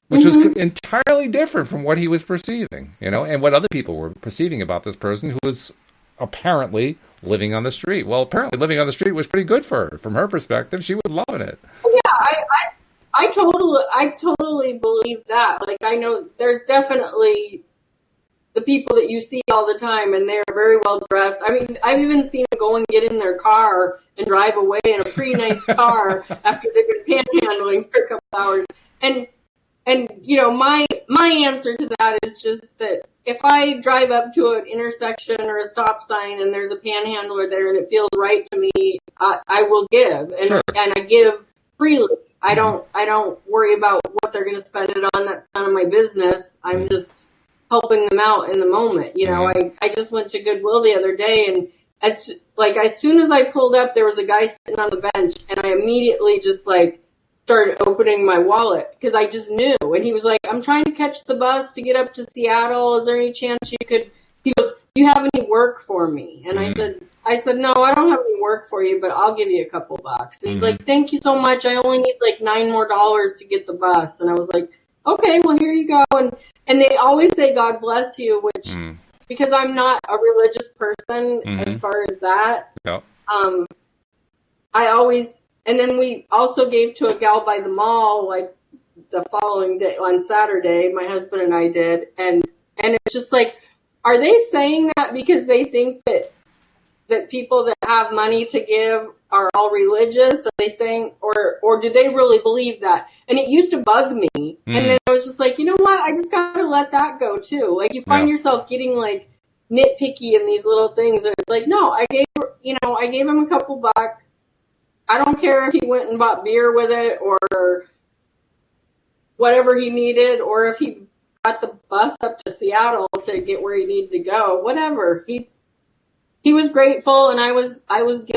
Which was entirely different from what he was perceiving, you know, and what other people were perceiving about this person who was apparently living on the street. Well, apparently living on the street was pretty good for her. From her perspective, she was loving it. Yeah, I totally believe that. Like, I know there's definitely the people that you see all the time, and they're very well dressed. I mean, I've even seen them go and get in their car and drive away in a pretty nice car after they've been panhandling for a couple hours. And you know, my answer to that is just that if I drive up to an intersection or a stop sign and there's a panhandler there and it feels right to me, I will give, and and I give freely. I don't worry about what they're going to spend it on. That's none of my business. I'm just helping them out in the moment. You know, I just went to Goodwill the other day, and as soon as I pulled up, there was a guy sitting on the bench, and I immediately just like started opening my wallet because I just knew. And he was like, I'm trying to catch the bus to get up to Seattle. Is there any chance you could, he goes, do you have any work for me? And I said, no, I don't have any work for you, but I'll give you a couple bucks. And he's like, thank you so much. I only need like $9 more to get the bus. And I was like, okay, well, here you go. And they always say, God bless you, which, because I'm not a religious person as far as that, Yep. I always, and then we also gave to a gal by the mall, like the following day on Saturday, my husband and I did. And it's just like, are they saying that because they think that people that have money to give are all religious? Are they saying, or do they really believe that? And it used to bug me. And then I was just like, you know what? I just gotta let that go too. Like you find yourself getting like nitpicky in these little things. And it's like, no, I gave him a couple bucks. I don't care if he went and bought beer with it or whatever he needed, or if he got the bus up to Seattle to get where he needed to go, whatever. He was grateful, and I was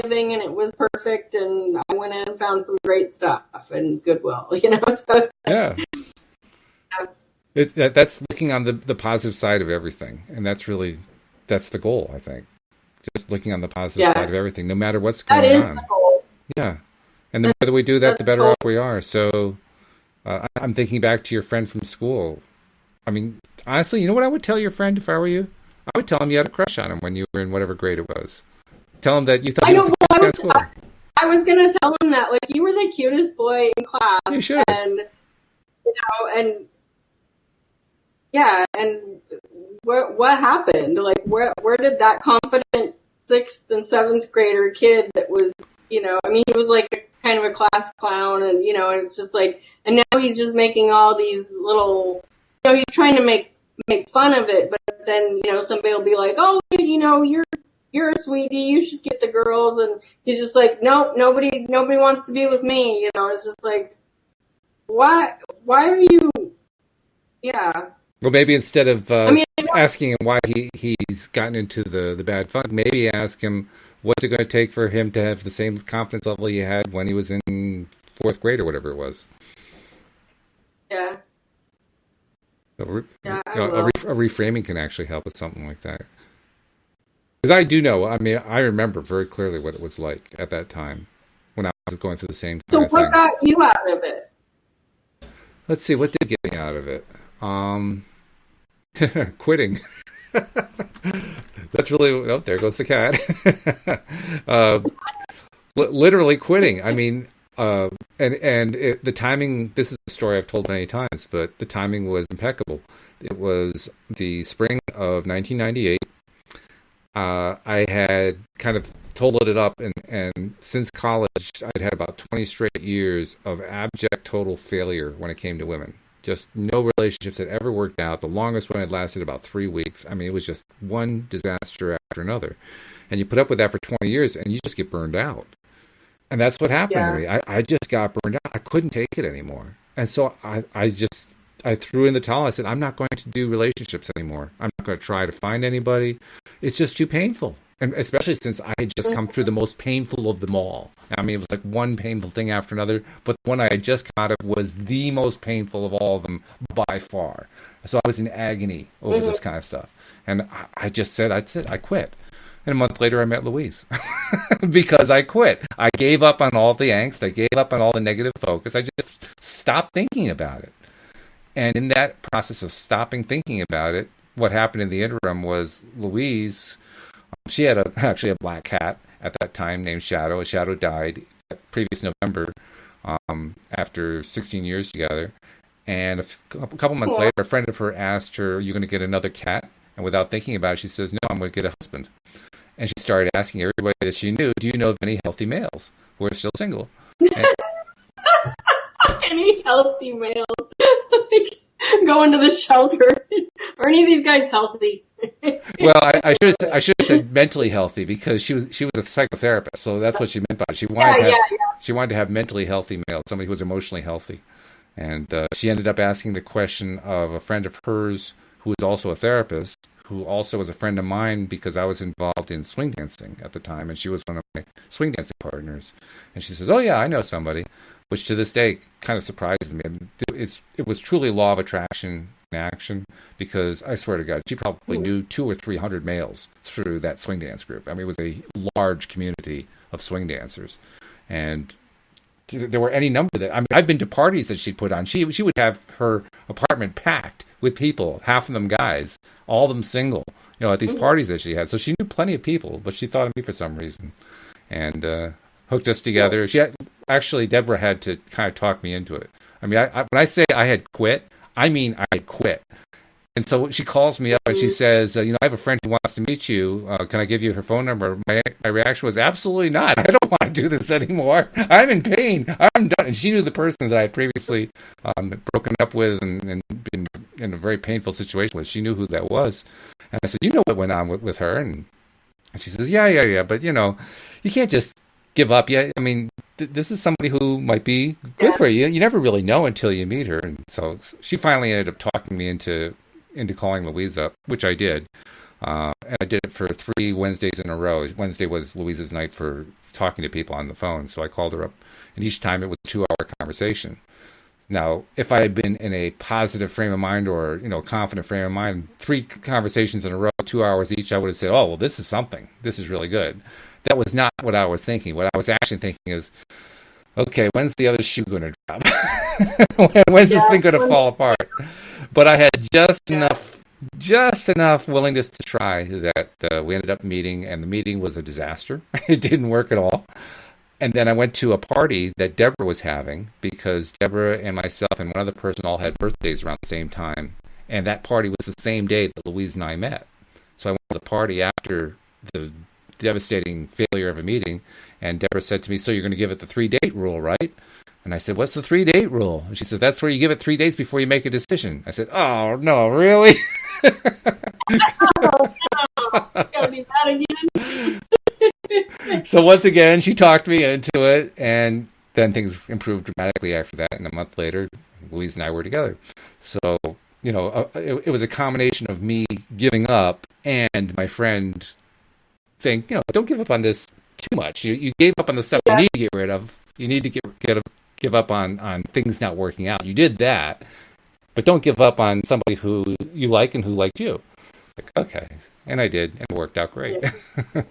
giving, and it was perfect, and I went in and found some great stuff and Goodwill, So, yeah. That's looking on the positive side of everything, and that's the goal, I think. Just looking on the positive side of everything, no matter what's going on. That is the goal. Yeah, and the better we do that, the better off we are. So I'm thinking back to your friend from school. I mean, honestly, you know what I would tell your friend if I were you? I would tell him you had a crush on him when you were in whatever grade it was. Tell him that you thought he was the cutest guy in school. I was going to tell him that, like, you were the cutest boy in class. You should. And, yeah, and what happened? Like, where did that confident 6th and 7th grader kid that was, he was like kind of a class clown, and, and it's just like, and now he's just making all these little, he's trying to make fun of it, but then, somebody will be like, oh, you're a sweetie, you should get the girls, and he's just like, no, nobody wants to be with me, it's just like, why are you, Well, maybe instead of asking him why he's gotten into the bad funk, maybe ask him, what's it going to take for him to have the same confidence level he had when he was in 4th grade or whatever it was? Yeah. So, a reframing can actually help with something like that. Because I do know, I remember very clearly what it was like at that time when I was going through the same kind of thing. So what got you out of it? Let's see, what did get me out of it? Quitting. That's really, there goes the cat. Literally quitting. The timing, this is a story I've told many times, but the timing was impeccable. It was the spring of 1998. I had kind of totaled it up, and since college, I'd had about 20 straight years of abject total failure when it came to women. Just no relationships had ever worked out. The longest one had lasted about 3 weeks. It was just one disaster after another. And you put up with that for 20 years, and you just get burned out. And that's what happened to me. I just got burned out. I couldn't take it anymore. And so I threw in the towel. I said, I'm not going to do relationships anymore. I'm not going to try to find anybody. It's just too painful. And especially since I had just come through the most painful of them all. It was like one painful thing after another, but the one I had just come out of was the most painful of all of them by far. So I was in agony over this kind of stuff. And I just said, I quit. And a month later, I met Louise because I quit. I gave up on all the angst. I gave up on all the negative focus. I just stopped thinking about it. And in that process of stopping thinking about it, what happened in the interim was Louise, she had actually a black cat at that time named Shadow. Shadow died previous November after 16 years together. And a couple months later, a friend of her asked her, are you going to get another cat? And without thinking about it, she says, no, I'm going to get a husband. And she started asking everybody that she knew, do you know of any healthy males who are still single? Any healthy males? Going to the shelter. Are any of these guys healthy? Well, I should have said mentally healthy, because she was a psychotherapist, so that's what she meant by it. She wanted to have mentally healthy males, somebody who was emotionally healthy. And she ended up asking the question of a friend of hers who was also a therapist, who also was a friend of mine because I was involved in swing dancing at the time, and she was one of my swing dancing partners. And she says, oh yeah, I know somebody. which to this day kind of surprises me. It was truly law of attraction in action, because I swear to God, she probably knew 200 or 300 males through that swing dance group. I mean, it was a large community of swing dancers, and there were any number that, I mean, I've been to parties that she'd put on. She would have her apartment packed with people, half of them guys, all of them single, at these parties that she had. So she knew plenty of people, but she thought of me for some reason, and hooked us together. Actually, Deborah had to kind of talk me into it. I mean, when I say I had quit, I mean I had quit. And so she calls me up and she says, I have a friend who wants to meet you. Can I give you her phone number? My reaction was, absolutely not. I don't want to do this anymore. I'm in pain. I'm done. And she knew the person that I had previously broken up with and been in a very painful situation with. She knew who that was. And I said, you know what went on with her? And she says, yeah. But, you can't just give up. Yeah, I mean, this is somebody who might be good for you. You never really know until you meet her. And so she finally ended up talking me into calling Louise up, which I did. And I did it for 3 Wednesdays in a row. Wednesday was Louise's night for talking to people on the phone. So I called her up, and each time it was a 2-hour conversation. Now, if I had been in a positive frame of mind or, confident frame of mind, 3 conversations in a row, 2 hours each, I would have said, oh, well, this is something. This is really good. That was not what I was thinking. What I was actually thinking is, okay, when's the other shoe going to drop? When's this thing going to fall apart? But I had just enough willingness to try that we ended up meeting, and the meeting was a disaster. It didn't work at all. And then I went to a party that Deborah was having, because Deborah and myself and one other person all had birthdays around the same time. And that party was the same day that Louise and I met. So I went to the party after the devastating failure of a meeting, and Deborah said to me, so you're going to give it the 3-date rule, right? And I said, what's the 3-date rule? And she said, that's where you give it 3 dates before you make a decision. I said, oh, no, really? Oh, no. Gotta be that again. So once again, she talked me into it, and then things improved dramatically after that. And a month later, Louise and I were together. So, it was a combination of me giving up and my friend saying, don't give up on this too much. You gave up on the stuff you need to get rid of. You need to give up on things not working out. You did that, but don't give up on somebody who you like and who liked you. Like, okay. And I did, and it worked out great. Yeah.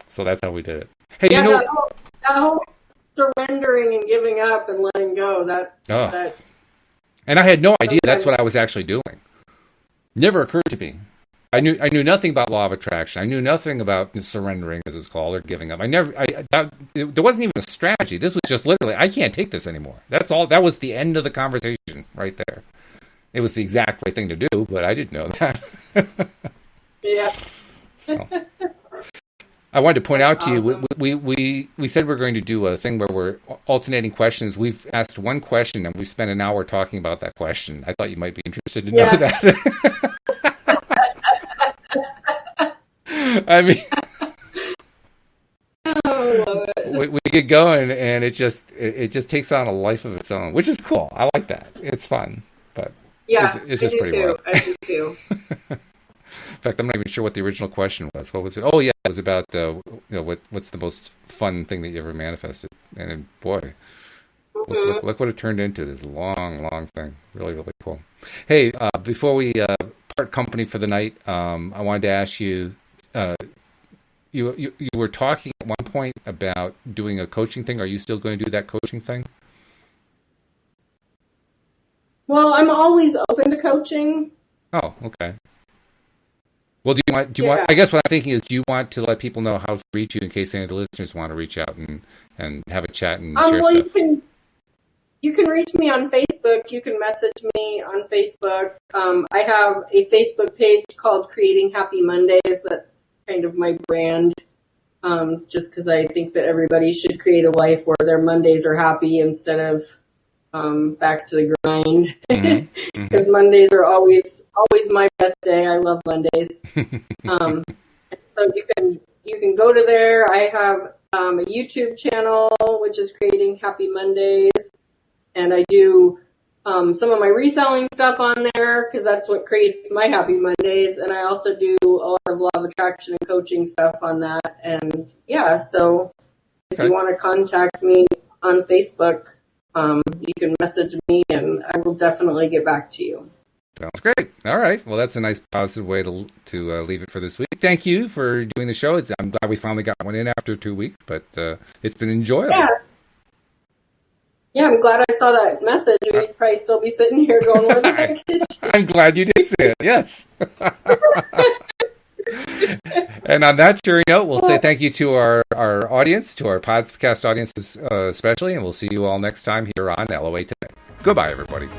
So that's how we did it. Hey, that whole surrendering and giving up and letting go, that and I had no idea that's what I was actually doing. Never occurred to me. I knew nothing about law of attraction. I knew nothing about surrendering, as it's called, or giving up. There wasn't even a strategy. This was just literally, I can't take this anymore. That's all. That was the end of the conversation right there. It was the exact right thing to do, but I didn't know that. Yeah. So, I wanted to point out to you, we said we're going to do a thing where we're alternating questions. We've asked one question, and we spent an hour talking about that question. I thought you might be interested to know that. I mean, I love it. we get going, and it just takes on a life of its own, which is cool. I like that. It's fun, but it's just pretty wild. I do too. In fact, I'm not even sure what the original question was. What was it? Oh, yeah, it was about what's the most fun thing that you ever manifested? And boy, look what it turned into. This long thing. Really, really cool. Hey, before we part company for the night, I wanted to ask you. You were talking at one point about doing a coaching thing. Are you still going to do that coaching thing? Well, I'm always open to coaching. Oh, okay. Well, do you want? I guess what I'm thinking is, do you want to let people know how to reach you in case any of the listeners want to reach out and have a chat and share stuff? You can reach me on Facebook. You can message me on Facebook. I have a Facebook page called Creating Happy Mondays. That's kind of my brand, just because I think that everybody should create a life where their Mondays are happy instead of back to the grind. Because Mondays are always my best day. I love Mondays. So you can go to there. I have a YouTube channel which is Creating Happy Mondays, and I do some of my reselling stuff on there because that's what creates my happy Mondays. And I also do a lot of law of attraction and coaching stuff on that. And yeah, so if you want to contact me, on Facebook, you can message me, and I will definitely get back to you. Sounds great. All right. Well, that's a nice positive way to leave it for this week. Thank you for doing the show. I'm glad we finally got one in after 2 weeks, but it's been enjoyable. Yeah, I'm glad I saw that message. You'd probably still be sitting here going, "Where the heck is she?" I'm glad you did see it. Yes. And on that cheery note, we'll say thank you to our audience, to our podcast audience especially, and we'll see you all next time here on LOA Today. Goodbye, everybody.